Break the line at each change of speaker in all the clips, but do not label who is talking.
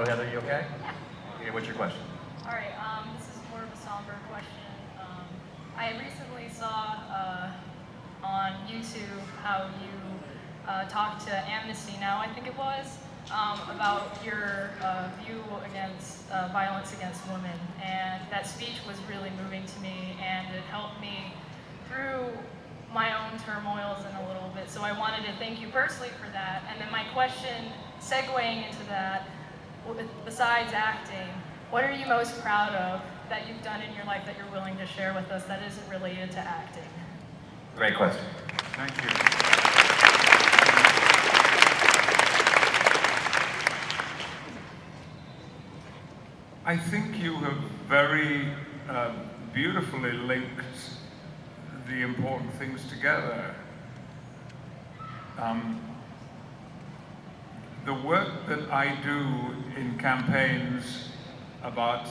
Hello, Heather, you okay? Okay, what's your question?
All right, this is more of a somber question. I recently saw on YouTube how you talked to Amnesty Now, I think it was, about your view against violence against women. And that speech was really moving to me, and it helped me through my own turmoils in a little bit. So I wanted to thank you personally for that. And then my question, segueing into that, besides acting, what are you most proud of that you've done in your life that you're willing to share with us that isn't related to acting?
Great question.
Thank you. I think you have very beautifully linked the important things together. The work that I do in campaigns about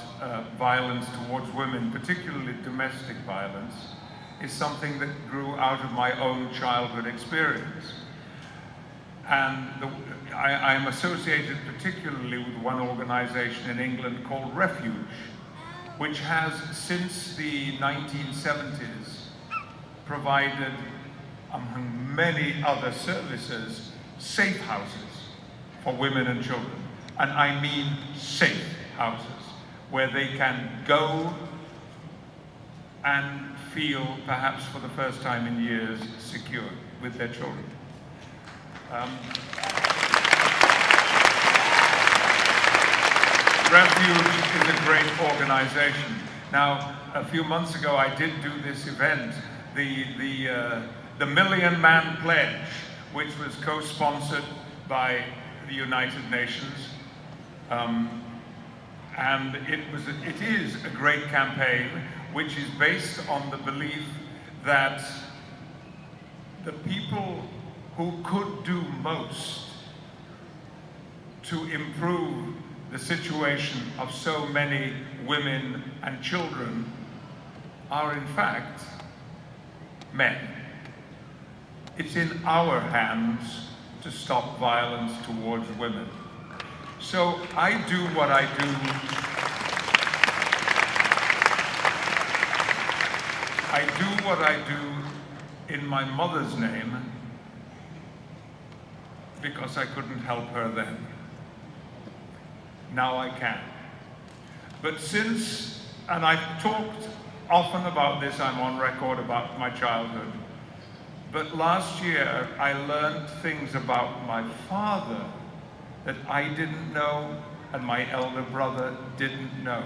violence towards women, particularly domestic violence, is something that grew out of my own childhood experience. And I'm associated particularly with one organization in England called Refuge, which has, since the 1970s, provided, among many other services, safe houses for women and children. And I mean safe houses, where they can go and feel, perhaps for the first time in years, secure with their children. Refuge is a great organization. Now, a few months ago, I did do this event, the Million Man Pledge, which was co-sponsored by the United Nations. And it is a great campaign, which is based on the belief that the people who could do most to improve the situation of so many women and children are in fact men. It's in our hands to stop violence towards women. So I do what I do. I do what I do in my mother's name because I couldn't help her then. Now I can. But since, and I've talked often about this, I'm on record about my childhood, but last year I learned things about my father that I didn't know and my elder brother didn't know.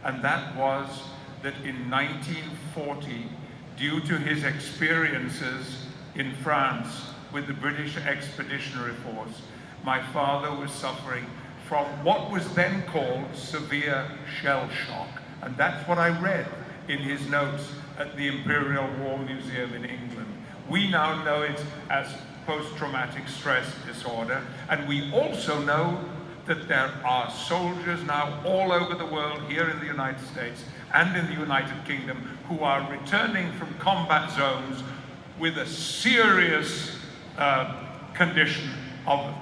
And that was that in 1940, due to his experiences in France with the British Expeditionary Force, my father was suffering from what was then called severe shell shock. And that's what I read in his notes at the Imperial War Museum in England. We now know it as post-traumatic stress disorder, and we also know that there are soldiers now all over the world, here in the United States and in the United Kingdom, who are returning from combat zones with a serious condition of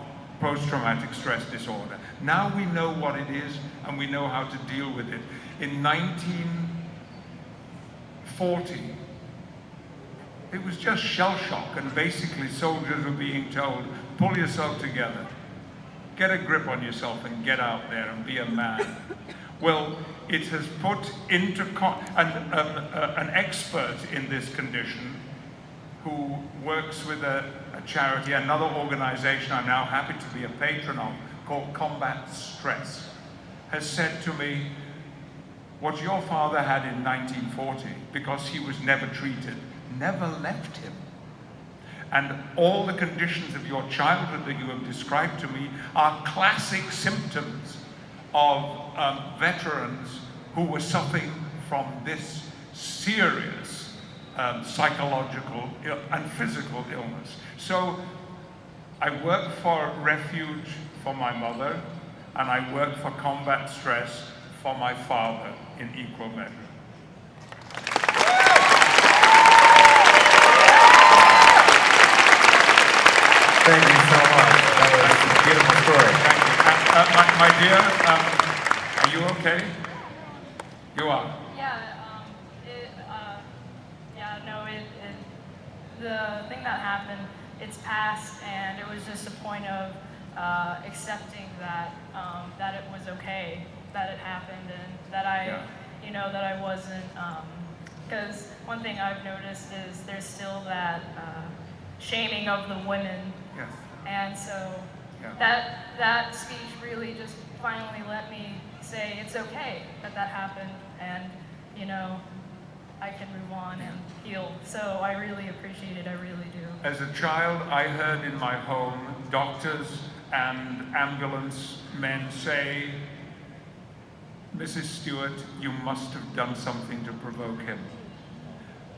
post-traumatic stress disorder. Now we know what it is, and we know how to deal with it. In 1940, it was just shell shock, and basically soldiers were being told, pull yourself together, get a grip on yourself and get out there and be a man. Well, it has put into an expert in this condition who works with a charity, another organization I'm now happy to be a patron of, called Combat Stress, has said to me, what your father had in 1940, because he was never treated, never left him. And all the conditions of your childhood that you have described to me are classic symptoms of veterans who were suffering from this serious psychological and physical illness. So I work for Refuge for my mother, and I work for Combat Stress for my father in equal measure.
Thank you so much. That was a beautiful story.
Thank you. my dear, are you okay? You are.
The thing that happened, it's past, and it was just a point of accepting that that it was okay, that it happened, and that that I wasn't. Because one thing I've noticed is there's still that shaming of the women,
Yes.
and so
Yeah.
that speech really just finally let me say it's okay that happened, and I can move on and heal. So I really appreciate it, I really do.
As a child, I heard in my home doctors and ambulance men say, Mrs. Stewart, you must have done something to provoke him.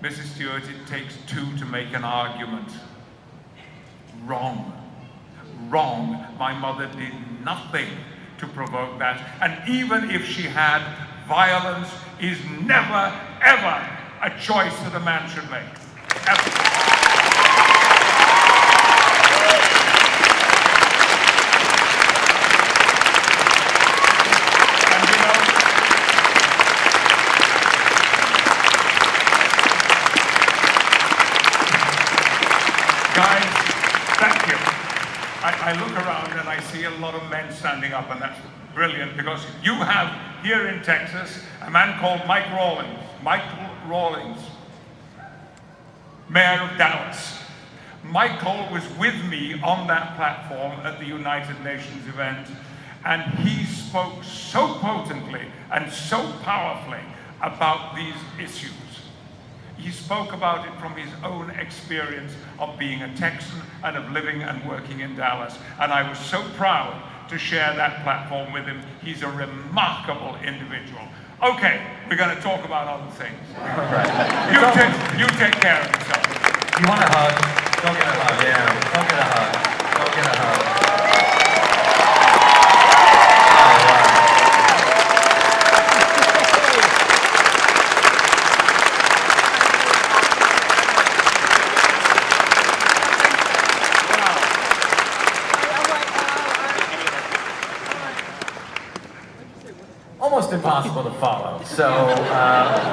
Mrs. Stewart, it takes two to make an argument. Wrong. Wrong. My mother did nothing to provoke that. And even if she had, violence is never, ever a choice that a man should make. Ever. And guys, thank you. I look around and I see a lot of men standing up, and that's brilliant, because you have here in Texas a man called Michael Rawlings, Mayor of Dallas. Michael was with me on that platform at the United Nations event, and he spoke so potently and so powerfully about these issues. He spoke about it from his own experience of being a Texan and of living and working in Dallas. And I was so proud to share that platform with him. He's a remarkable individual. Okay, we're going to talk about other things.
Right.
You take care of yourself.
You want a hug? Don't get a hug. Yeah. Don't get a hug. Don't get a hug. Almost impossible to follow. So.